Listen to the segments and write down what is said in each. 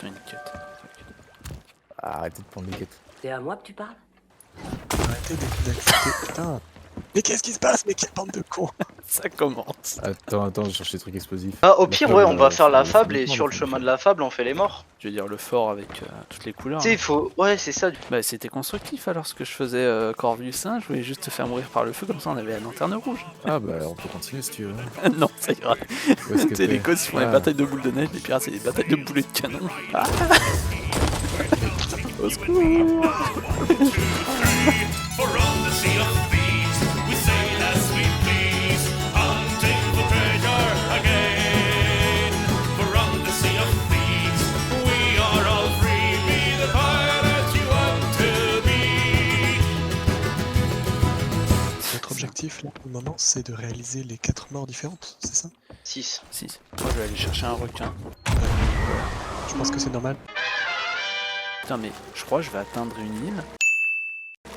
putain, une quête. Arrêtez de prendre les quêtes. C'est à moi que tu parles? Arrêtez d'accepter. Putain. Mais qu'est-ce qui se passe? Mais quelle bande de cons! Ça commence. Attends, je cherche des trucs explosifs. Ah, au La pire, fable, ouais, on va faire la faut fable et uniquement sur le le faire. chemin de la fable, on fait les morts. Je veux dire, le fort avec toutes les couleurs. Tu sais, hein. il faut. Ouais, c'est ça. Bah, c'était constructif alors ce que je faisais, Corvus Saint. Je voulais juste te faire mourir par le feu, comme ça on avait la lanterne rouge. Ah bah on peut continuer si tu veux. Non, ça ira. Où est-ce que C'est les t'es? causes qui font des Ah. batailles de boules de neige, les pirates c'est des batailles de boulets de canon. Ah. Au secours. For on the sea of thieves, we sail as we please, hunting for treasure again. For on the sea of thieves, we are all free, be the pirates you want to be. Notre objectif là pour le moment c'est de réaliser les 4 morts différentes, c'est ça? 6. 6. Moi je vais aller chercher un requin. Je pense que c'est normal. Putain, mais je crois que je vais atteindre une île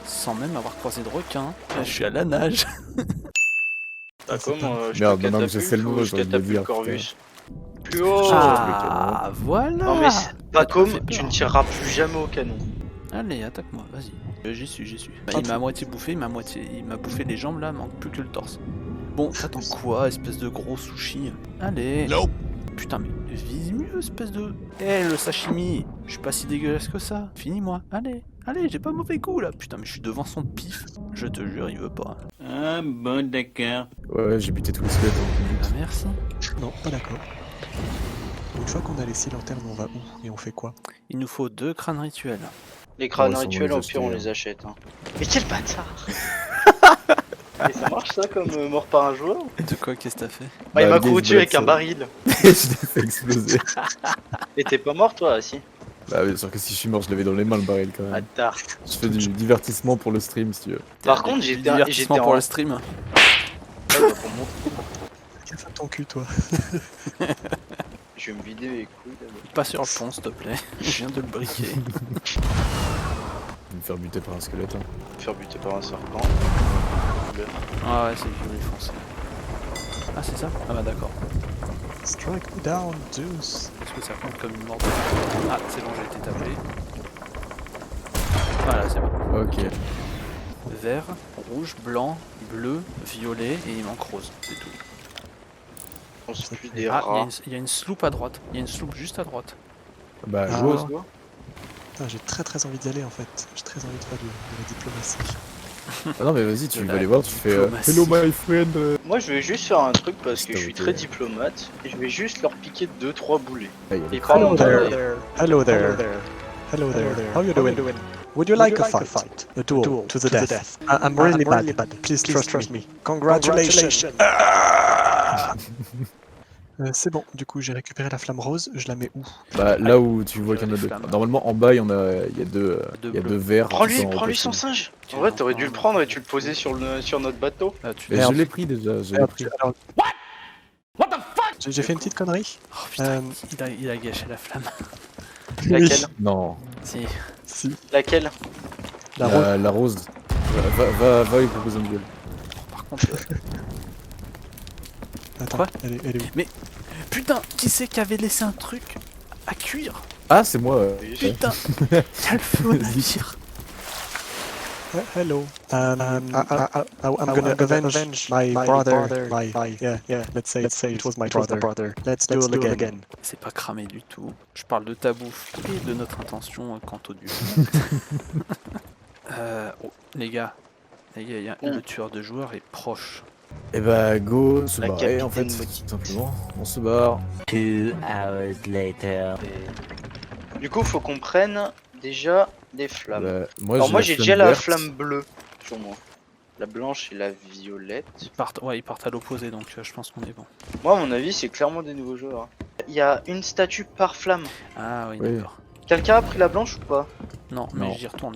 sans même avoir croisé de requin. Là, je suis à la nage. Bah, comment je Merde, te non, mais je sais le catapulte mot, ou j'ai envie de le catapulte dire, Corvus. Plus haut. Ah, voilà. Non, mais c'est pas Ah, tu m'as comme fait peur. tu ne tireras plus jamais au canon. Allez, attaque-moi, vas-y. J'y suis. Bah, il m'a à moitié bouffé, il m'a bouffé les jambes là, manque plus que le torse. Bon, t'attends quoi, espèce de gros sushi? Allez. Nope. Putain, mais vise mieux, espèce de... Eh, le sashimi. Je suis pas si dégueulasse que ça. Finis-moi. Allez, j'ai pas mauvais goût là. Putain, mais je suis devant son pif. Je te jure, il veut pas. Ah bon d'accord. Ouais, j'ai buté tous les squelettes en une Ah, minute. merci. Non, pas d'accord. Une fois qu'on a les 6 lanternes, on va où? Et on fait quoi? Il nous faut 2 crânes rituels. Les crânes Ouais, ça, on rituels, les au acheter, pire, on hein. les achète. Hein. Mais quel bâtard! Et ça marche ça comme mort par un joueur? De quoi, qu'est-ce que t'as fait? Bah, il m'a Gaze couru avec un Black, baril. je l'ai fait exploser. Et t'es pas mort toi, si? Bah bien sûr que si je suis mort, je l'avais dans les mains le baril quand même. Bâtard. Je fais du divertissement pour le stream si tu veux. Par contre, Du j'étais divertissement pour en... le stream. Qu'est-ce que ton cul toi? Je vais me vider les couilles d'abord. Pas sur le pont, s'il te plaît. Je viens de le briquer. Je vais me faire buter par un squelette. Hein. Faire buter par un serpent. Ah ouais, c'est violet foncé. Ah, c'est ça? Ah bah d'accord. Strike me down, Zeus! Est-ce que ça compte comme une mort de... Ah, c'est bon, j'ai été tapé. Voilà, c'est bon. Ok. Vert, rouge, blanc, bleu, violet et il manque rose, c'est tout. On se tue des Ah, rats. il y a une sloop à droite. Il y a une sloop juste à droite. Bah Ah. rose. Putain, j'ai très envie d'y aller en fait. J'ai très envie de faire de la diplomatie. Ah non mais vas-y, tu De vas la aller voir, tu fais diplomatie. hello my friend. Moi, je vais juste faire un truc parce que je suis Putain, très ok. diplomate. Et je vais juste leur piquer 2-3 boulets. Ah, il y a Et des pas crânes. longtemps. Hello there. Hello there. How you doing? Would you like a fight? A duel to the death. I'm really bad. Please trust me. Congratulations. C'est bon, du coup j'ai récupéré la flamme rose, je la mets où? Bah là où tu vois qu'il y en a Les deux. flammes. Normalement en bas il y a deux Deux il y a bleus. deux verts. qui Prends-lui, sont prends-lui son reposés. singe. En vrai, t'aurais dû le prendre et tu le posais sur notre bateau. Ah, tu Mais Merde. je l'ai pris déjà, je l'ai Merde, pris. alors- J'ai fait une petite connerie. Oh putain, Euh, il a gâché la flamme. Laquelle? Non, Si. Si, Laquelle? la rose. la rose. Va lui proposer un duel. Par contre... Attends, Quoi elle est où? Putain, qui c'est qui avait laissé un truc à cuire? Ah c'est moi. Putain, il y a le feu au navire. Hello. I'm gonna avenge my brother. Yeah, let's say it was my brother. Let's do it again. C'est pas cramé du tout. Je parle de ta bouffe et de notre intention quant au duel. Oh, les gars, le tueur de joueurs est proche. Et bah go, se La barrer en fait, capitaine tout simplement. On se barre. 2 hours later. Du coup, faut qu'on prenne déjà des flammes. Bah, Alors moi, la j'ai flamme déjà la verte. flamme bleue sur moi. La blanche et la violette. Ils partent à l'opposé, donc je pense qu'on est bon. Moi, à mon avis, c'est clairement des nouveaux joueurs. Il y a une statue par flamme. Ah oui, Oui. d'accord. Quelqu'un a pris la blanche ou pas? Non, mais Non. j'y retourne.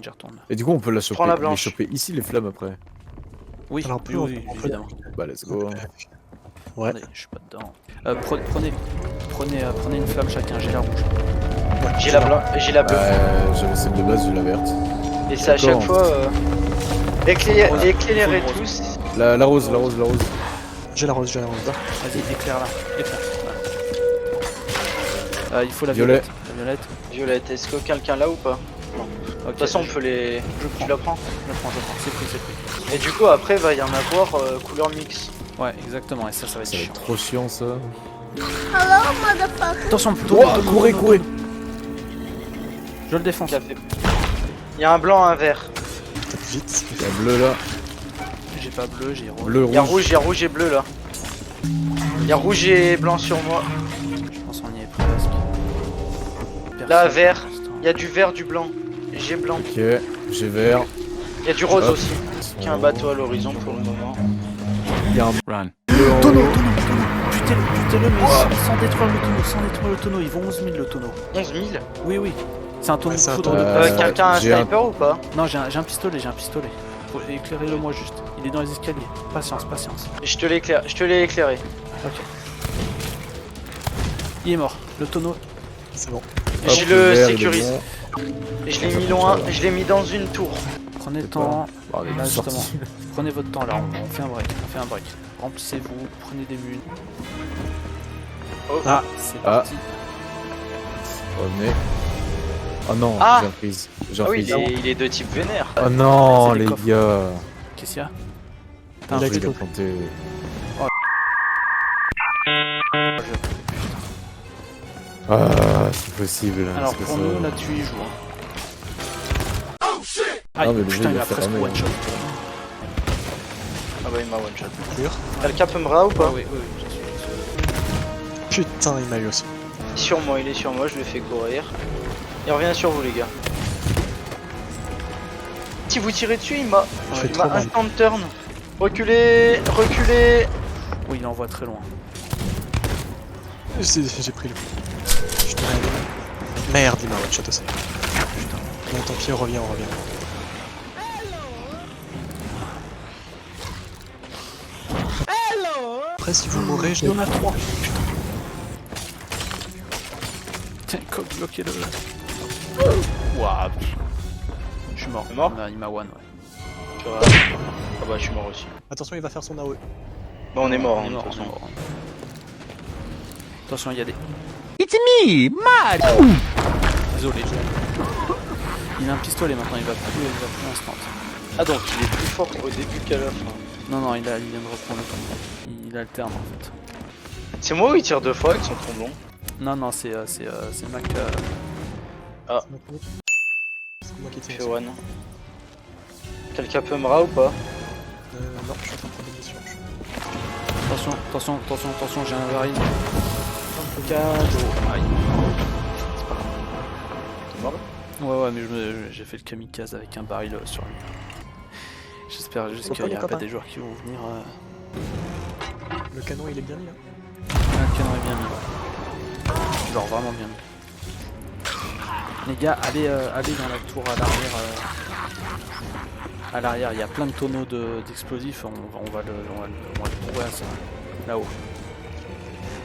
Et du coup on peut la choper, Prends la les blanche. choper ici les flammes après. Oui, Alors, oui, oui, on peut- évidemment. Bah let's go. Ouais. Attendez, je suis pas dedans. Prenez une flamme chacun, j'ai la rouge. J'ai la blanche et j'ai la bleue. J'avais celle de base, j'ai la verte. Et c'est à chaque d'accord. fois éclairez Rose. tous. La rose. J'ai la rose. Vas-y, éclaire-la. Éclaire. Voilà. Il faut la Violet. violette. La Violette. Violette, est-ce que quelqu'un l'a ou pas? Non. De Ok, toute façon, on peut les. prends. Tu la prends? je prends, c'est pris, c'est pris. Et du coup, après, va y en avoir couleur mix. Ouais, exactement, et ça va être Ça va chiant. être trop chiant ça. Attention, Courez. Je le défonce. Café. Il y a un blanc, un vert. Peut-être vite. Il y a bleu là. J'ai pas bleu, j'ai rouge. Bleu, Il y a rouge. rouge et bleu là. Il y a rouge et blanc sur moi. Je pense qu'on y est presque. Là, Personne vert. pour l'instant. Il y a du vert, du blanc. J'ai blanc. Ok, j'ai vert. Il y a du rose Hop. aussi. Il y a un bateau à l'horizon pour le moment. Il y a un Run. bleu en Tonneau, haut. Butez-le, mais sans détruire le tonneau, ils vont 11 000 le tonneau. 11 000. Oui, c'est un tonneau Ouais, de c'est un foudre. tonneau. Quelqu'un a un j'ai un- sniper ou pas? Non, j'ai un pistolet, Faut éclairer-le moi juste. Il est dans les escaliers. Patience. Je te l'éclaire, je te l'ai éclairé. Ok. Il est mort. Le tonneau. C'est bon. Hop, Je le vert, il est sécurise. bon. Et je l'ai mis loin, je l'ai mis dans une tour. Prenez le C'est temps. Bon, il est Là, sorti. justement. Prenez votre temps là, on fait un break. Remplissez-vous, prenez des mules. Oh. Ah. C'est Ah. parti. Revenez. Oh non, Ah. j'ai reprise. J'ai Ah oui, reprise. il est de type vénère. Oh non, C'est des les coffres. gars. Qu'est-ce qu'il y a Il a Je vais explosé. planter. Ah, c'est possible. Alors est-ce que pour ça- nous là-dessus il joue. Aïe, Ah, mais le putain jeu, il il a a presque fermé, one shot. Ah bah il m'a one shot. Sûr. Quelqu'un peut me ra ou pas? Oui, j'en suis. Putain, il m'a eu aussi. Sur moi, il est sur moi, je le fais courir. Il revient sur vous les gars. Si vous tirez dessus, il m'a Je fais il trop m'a mal. instant turn. Reculez. Oui, il envoie très loin. J'ai pris le coup. Je te rêve. Merde, il m'a one shot aussi. Putain. Bon, tant pis, on revient. Après, si vous mourrez, je Il y en a 3. Putain. Tiens, coq, bloquez-le. Waouh. Je suis mort. T'es mort Il m'a one, ouais. Ah bah je suis mort aussi. Attention, il va faire son AOE. Bon on est mort, On hein, est de mort, toute on est façon. mort. Attention, il y a des. It's me, Mad! Désolé. Il a un pistolet maintenant, il va plus instant. Ah donc il est plus fort au début qu'à la fin. Non, il vient de reprendre le combat. Il alterne en fait. C'est moi ou il tire deux fois avec son tromblon? Non, c'est Mac. Ah. C'est moi qui Fait tire. one. Quelqu'un peut me ra ou pas? Non, je suis en train de prendre des missions. Attention, j'ai un baril. Aïe. T'es mort? Ouais, mais j'ai fait le kamikaze avec un baril sur lui. J'espère juste Faut qu'il pas, n'y les aura pas copains. des joueurs qui vont venir. Le canon, il est bien mis là. Le canon est bien mis. Ouais. Genre vraiment bien mis. Les gars, allez dans la tour à l'arrière. À l'arrière, il y a plein de tonneaux d'explosifs. On va le trouver à ça. Là-haut.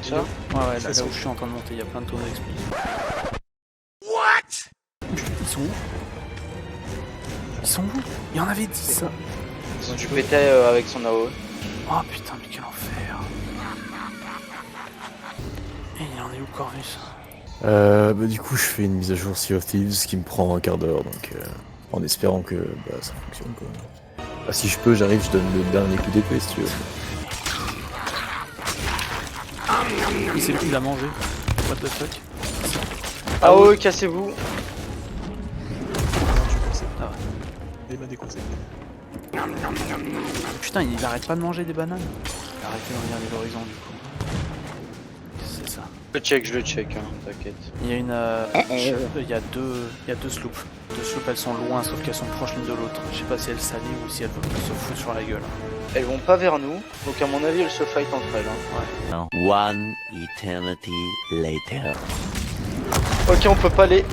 Ça? Ouais, Ça, là c'est où où je suis en train de monter, il y a plein de tonneaux d'explosifs. What? Ils sont où? Ils sont où? Il y en avait 10 ça. Tu pétais avec son AOE. Oh putain, mais quel enfer. Et il en est où Corvus? Bah du coup je fais une mise à jour Sea of Thieves qui me prend un quart d'heure donc en espérant que bah, ça fonctionne quoi. Bah, si je peux j'arrive, je donne le dernier coup d'épée si tu veux. Il sait plus, il a mangé. What the fuck? AOE, cassez-vous. Non, je conseille. Ah ouais. Il m'a déconseillé. Putain, il arrête pas de manger des bananes. Il a arrêté de regarder l'horizon du coup. C'est ça. Je le check, hein, t'inquiète. Il y a une. Il y a deux sloops. Deux sloops, elles sont loin, sauf qu'elles sont proches l'une de l'autre. Je sais pas si elles s'allient ou si elles veulent se foutre sur la gueule. Elles vont pas vers nous, donc à mon avis elles se fight entre elles. Hein. One eternity later. Ok, on peut pas aller.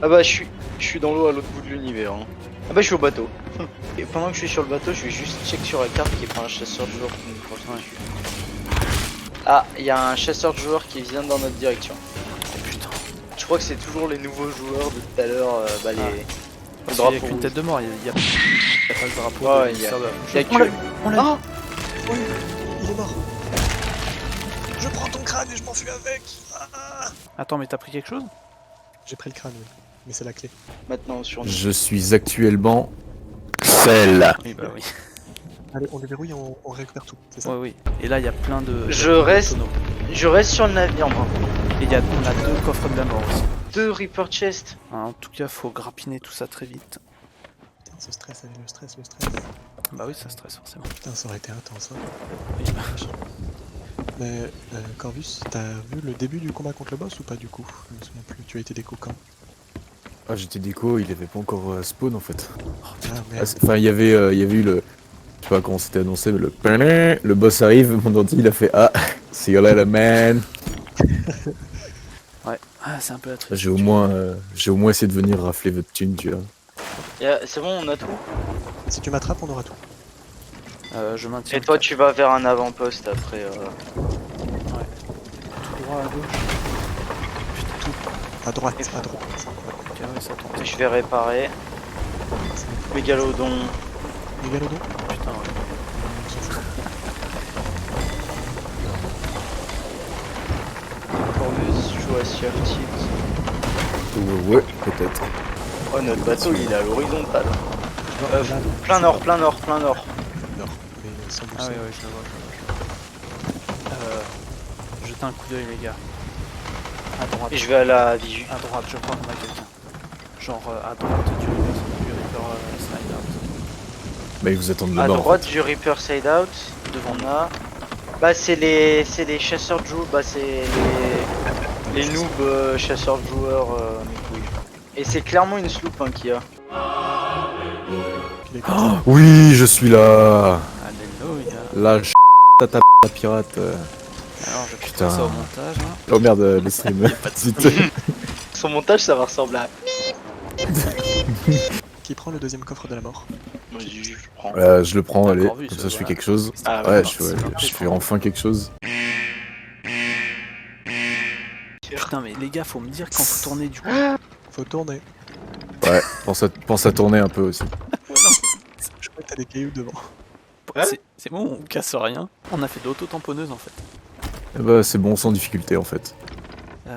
Ah bah je suis dans l'eau à l'autre bout de l'univers. Hein. Ah bah je suis au bateau. Et pendant que je suis sur le bateau, je vais juste check sur la carte qu'il n'y ait pas un chasseur de joueurs qui nous croise dessus. Ah, il y a un chasseur de joueurs qui vient dans notre direction. Putain. Je crois que c'est toujours les nouveaux joueurs de tout à l'heure, bah les... Parce le qu'il y a drapeau qu'une rouge. tête de mort, il y a pas le drapeau. Ouais, de il y a- serveur. il y a On que- l'a- on l'a- Ah Oui, il est mort. Je prends ton crâne et je m'enfuis avec. Ah. Attends, mais t'as pris quelque chose? J'ai pris le crâne, oui. Mais c'est la clé. Maintenant sur nous. Je suis actuellement celle. Oui, bah oui. Allez, on le verrouille, on récupère tout, c'est ça? Oui, oui. Et là, il y a plein de. Je de reste- tonneaux. Je reste sur le navire, moi. Et on a 2 coffres de la mort aussi. 2 Reaper Chest. Hein, en tout cas, faut grappiner tout ça très vite. Putain, ce stress, allez, le stress. Bah oui, ça stresse forcément. Putain, ça aurait été intense, hein. Oui, bah, Mais, Corvus, t'as vu le début du combat contre le boss ou pas du coup? Je me souviens plus, tu as été déco quand? Ah, j'étais déco, il avait pas encore spawn en fait. Ah Ah, merde. enfin, il y avait eu le. Je sais pas comment c'était annoncé, mais le boss arrive, mon ordi il a fait ah, see you later man. ouais. Ah, c'est un peu la triste. J'ai au moins essayé de venir rafler votre thune, tu vois. C'est bon, on a tout. Si tu m'attrapes, on aura tout. Je maintiens. Et toi, tu vas vers un avant-poste après. tout droit à gauche. À droite, Et- à droite. Ok, ouais, ça tourne. Je vais réparer. Mégalodon. Mégalodon? Putain, ouais. On s'en fout. Corvus joue à Sea of Thieves. Ouais, peut-être. Oh, notre bateau, il est à l'horizontale. Là, Plein nord, plein nord, plein nord. Nord, mais sans Ah boussole. ouais, ouais, je le vois. Jetez un coup d'œil, les gars. À droite. Et je vais à la visu. À droite, je crois qu'on a quelqu'un. Genre à droite du Reaper Side Out. Mais ils vous attendent À là-bas. droite du Reaper Side Out. Devant on a. Bah, c'est les chasseurs de joueurs. Bah, c'est les noobs chasseurs de joueurs. Mes couilles. Et c'est clairement une sloop hein, qu'il y a. Puis les contents. Oui, je suis là. Alléluia. Là, tata la pirate. Alors, je Putain. putain ça au montage. Hein. Oh merde, les streams. Zut. Son montage, ça va ressembler à. Qui prend le deuxième coffre de la mort? Vas-y, je prends. Je le prends, allez. Encore vu, Comme ça, ça, je fais voilà. quelque chose. Ah, Ouais, ouais, je fais enfin quelque chose. Putain, mais les gars, faut me dire quand vous tournez du coup. Faut tourner. Ouais, pense à tourner un peu aussi. Je crois que t'as des cailloux devant. Ouais. C'est bon, on casse rien. On a fait de l'auto-tamponneuse en fait. Eh bah, c'est bon, sans difficulté en fait. Faut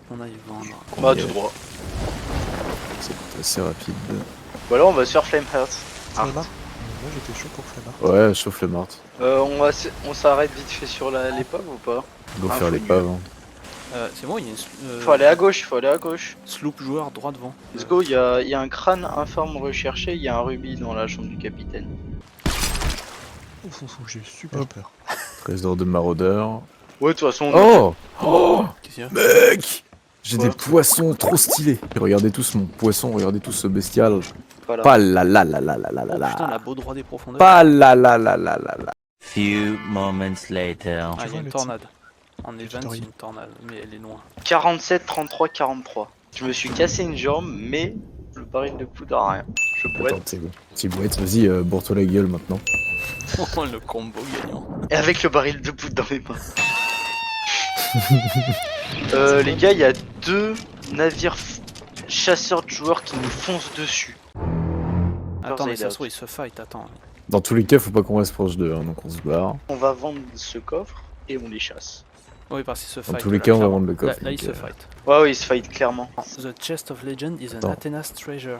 qu'on aille vendre. Bah, tout droit. C'est assez rapide. Ou alors, on va se faire Flameheart. Flemart? Moi j'étais chaud pour Flemart. Ouais, chauffe le Mart. On s'arrête vite fait sur l'épave ou pas? Go Ah, faire faut l'épave. Hein. C'est bon, il y a une Faut aller à gauche, faut aller à gauche. sloop joueur droit devant. Let's go, il y a un crâne informe recherché, il y a un rubis dans la chambre du capitaine. Ouf, j'ai super peur. Trésor de maraudeur. Ouais, de toute façon, Oh Qu'est-ce qu'il y a Mec J'ai Quoi des poissons trop stylés. Regardez tous mon poisson, regardez tous ce bestial. voilà. Pas la la la la la la la Oh, putain, la. la beau droit des profondeurs. Pas la la la la la la. Few moments later. Ah, il y vois a une le tornade. En event, tutoriel. c'est une tornade, mais elle est loin. 47, 33, 43. Je me suis cassé une jambe, mais le baril de poudre a rien. Je pourrais. Attends, c'est bon. Petit bouette, vas-y, bourre-toi la gueule maintenant. Oh, le combo gagnant. Et avec le baril de poudre dans mes mains. Les gars, il y a 2 navires chasseurs de joueurs qui nous foncent dessus. Attends, mais ça Side se trouve, ils se fight, attends. Dans tous les cas, faut pas qu'on reste proche d'eux, hein, donc on se barre. On va vendre ce coffre et on les chasse. Oui, parce qu'ils se Dans fight. tous les là, cas, on va clairement. vendre le coffre. Là, ils donc, se fight. Ouais, ouais, ils se fight clairement. The chest of legend is an Attends. Athena's treasure.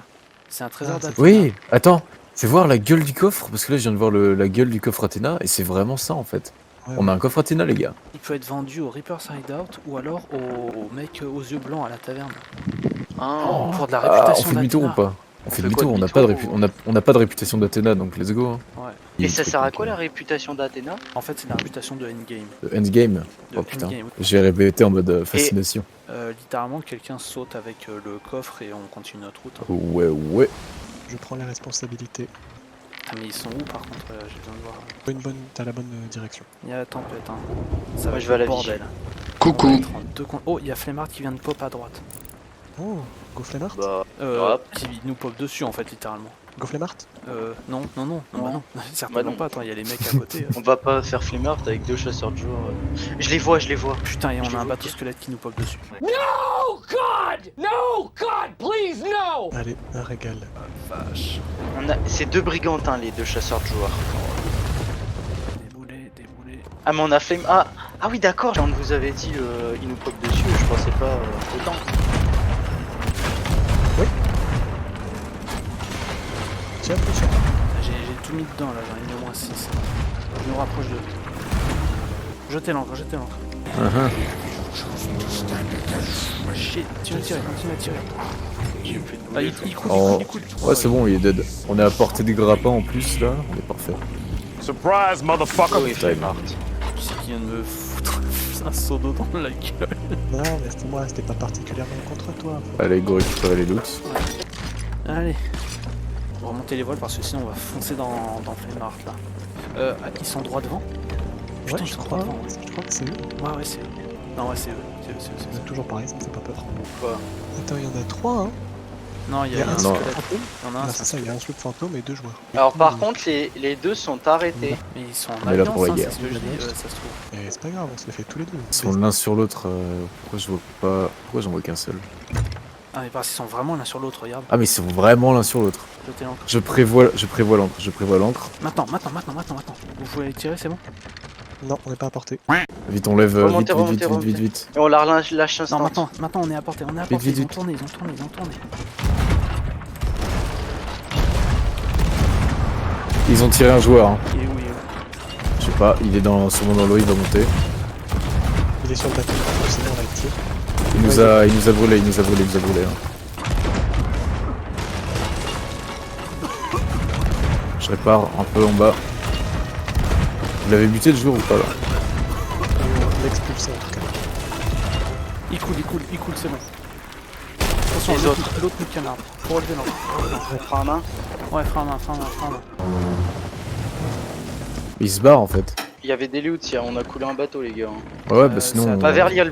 C'est un trésor Ah, c'est- d'Athéna. Oui, attends, fais voir la gueule du coffre, parce que là je viens de voir la gueule du coffre Athéna, et c'est vraiment ça en fait. Ouais, On a un coffre Athéna les gars. Il peut être vendu au Reaper Side Out ou alors au mec aux yeux blancs à la taverne. Pour de la Ah, réputation on fait demi-tour ou d'Athéna. pas? On fait fait demi-tour, quoi, on n'a pas, demi-tour on a pas de réputation d'Athéna, donc let's go. Hein. Ouais. Il Et est ça très sert à compliqué. quoi la réputation d'Athéna? En fait, c'est la réputation de Endgame. Endgame. De Oh putain, Endgame. j'ai répété en mode fascination. Littéralement, quelqu'un saute avec le coffre et on continue notre route. hein. Ouais, ouais. Je prends les responsabilités. Ah, mais ils sont où par contre? J'ai besoin de voir. T'as la bonne direction. Il y a la tempête. Hein. Ça Moi, va je être vais à le la bordel. Coucou. On va être en deux Oh, il y a Flemmard qui vient de pop à droite. Oh, go Flemart? Bah, hop. Qui nous pop dessus en fait, littéralement. Go Flemart? Non, non, non, bah Non. non. Certainement non. pas. Attends, il y a les mecs à côté. On va pas faire Flameheart avec 2 chasseurs de joueurs. Je les vois, je les vois. Putain, et Je on les a un vois bateau squelette qui nous pop dessus. Allez, un régal. Vache. C'est 2 brigantins, les 2 chasseurs de joueurs. Déboulé, déboulé. Ah, mais on a Flame. Ah oui, d'accord, on vous avait dit, il nous pop dessus, je pensais pas autant. Tiens, tiens. J'ai tout mis dedans là, j'en ai mis au moins 6. Je me rapproche de. Jetez l'encre, jetez l'encre. Shit, continue à tirer, continue à tirer. J'ai plus de Ah, boulet. il coule, Oh. il coule. Ouais, c'est bon, il est dead. On est à portée des grappins en plus là, on est parfait. Surprise, motherfucker! Oh, il fait morte. Qui c'est qui vient de me foutre un seau d'eau dans la gueule? Non, mais c'était moi, c'était pas particulièrement contre toi. Allez, go récupérer les loots. Allez. On va remonter les voiles parce que sinon on va foncer dans Flamart là. Ils sont droit devant? Putain, Ouais, ils sont droit devant. je crois que c'est eux. Ouais, c'est eux. Non, ouais, c'est eux. C'est eux. C'est toujours pareil, ça me fait pas peur. Quoi? Attends, il y en a 3, hein. Non, il y a un non. squelette. fantôme. Il y en a un, Ah, c'est ça, il y a un sloop fantôme et 2 joueurs. Alors par contre, les deux sont arrêtés. mais ils sont en On est là alliance, pour la hein, guerre. c'est ce que je dis, ça se trouve. Et c'est pas grave, on se les fait tous les deux. Ils sont l'un sur l'autre. Pourquoi je vois pas. Pourquoi j'en vois qu'un seul? Ah, mais parce qu'ils sont vraiment l'un sur l'autre, regarde. Ah, mais ils sont vraiment l'un sur l'autre. Jetez l'encre. Je prévois l'encre. Maintenant. Vous pouvez aller tirer, c'est bon? Non, on n'est pas à portée. Vite, on lève. Remontez, Vite. remontez. Et on la lâche Non, instant. maintenant on est à portée, Vite, Ils ont vite. tourné. Ils ont tiré un joueur. Hein. Il est où? Je sais pas, il est sûrement dans l'eau, il va monter. Il est sur le bateau, sinon on va le tir. Il nous a brûlé. Hein. Je répare un peu en bas. Vous l'avez buté le jour ou pas là? On l'expulse en tout cas. Il coule, c'est bon. Attention, Les l'autre nous canarde. Faut relever l'encre. On prend un main. Ouais, frein à main. Il se barre en fait. Il y avait des loots, on a coulé un bateau les gars. Ouais, bah c'est sinon. à- Bah vers l'île,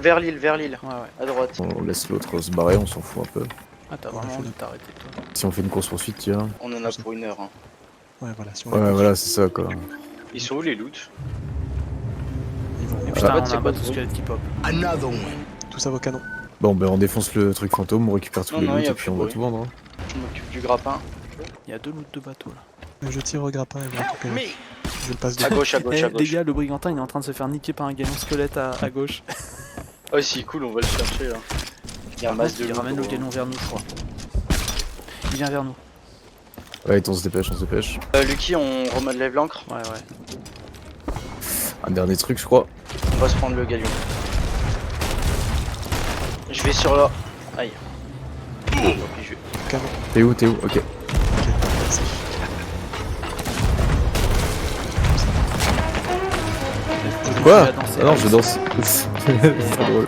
Ouais. à droite. On laisse l'autre se barrer, on s'en fout un peu. Ah, t'as vraiment envie de t'arrêter, toi. Si on fait une course poursuite, tiens. On en a pour 1 heure. Hein. Ouais, voilà, si on Ouais, les voilà, c'est ça quoi. Ils sont où les loots? ils vont Et putain, Ah, on c'est a un quoi bateau ce squelette qui pop. tous à vos canons. Bon, ben on défonce le truc fantôme, on récupère tous Non, les non, loot y a et puis plus on de va bruit. tout vendre. Hein. Je m'occupe du grappin. Il y a 2 loots de bateau là. Je tire au grappin et vous récupérez. Je le passe de À gauche, à Eh, gauche. les gars, le brigantin il est en train de se faire niquer par un galion squelette à gauche. Oh, si cool, on va le chercher là. Il y a un masse de Il loot. ramène le gros. galion vers nous, je crois. Il vient vers nous. Ouais, on se dépêche. Lucky, on relève l'ancre. Ouais. Un dernier truc, je crois. On va se prendre le galion. Je vais sur là. Aïe. Ok, je vais. canon. T'es où? Ok. Ok, merci. Quoi? Tu vas danser. Ah non, je danse. C'est trop drôle.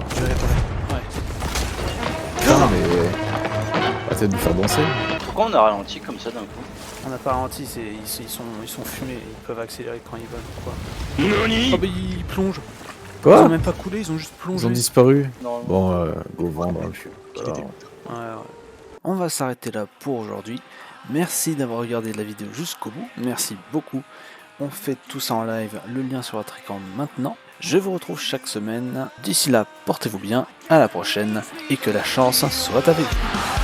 Je vais répondre. Putain, mais. Arrêtez de me faire danser. Pourquoi on a ralenti comme ça d'un coup? On n'a pas ralenti, ils sont fumés, ils peuvent accélérer quand ils veulent. Quoi. Oh bah ils plongent. Ils ont Quoi? même pas coulé, ils ont juste plongé. Ils ont disparu. Non. Bon, go vendre. Alors, Ouais. On va s'arrêter là pour aujourd'hui. Merci d'avoir regardé la vidéo jusqu'au bout. Merci beaucoup. On fait tout ça en live. Le lien sur votre écran maintenant. Je vous retrouve chaque semaine. D'ici là, portez-vous bien. À la prochaine. Et que la chance soit avec vous.